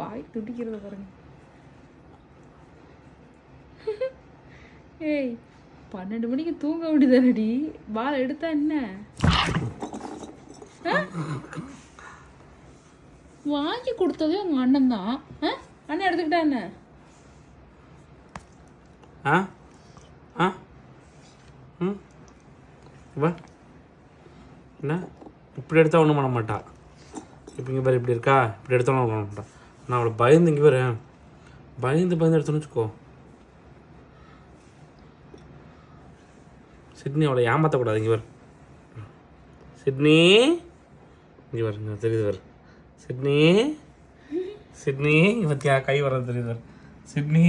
வாய் துடிக்கிறத பாருங்க. ஏய் 12 மணிக்கு தூங்க வேண்டியதானடி, பால் எடுத்தா என்ன? வாங்கி கொடுத்ததே உங்க அண்ணன் தான். அண்ணன் எடுத்துக்கிட்டா என்ன? என்ன இப்படி எடுத்தா ஒன்றும் பண்ண மாட்டா. இப்போ இங்கே பாரு இப்படி இருக்கா, இப்படி எடுத்தாலும் ஒன்றும் பண்ண மாட்டான். நான் அவளை பயந்து இங்கே பாரு, பயந்து எடுத்தோன்னு வச்சுக்கோ. சிட்னி அவளை ஏமாற்றக்கூடாது. இங்கே பாரு சிட்னி, இங்கே பாரு, இங்கே தெரியுது பாரு சிட்னி. சிட்னி பற்றியா கை வர்றது தெரியுது பாரு சிட்னி.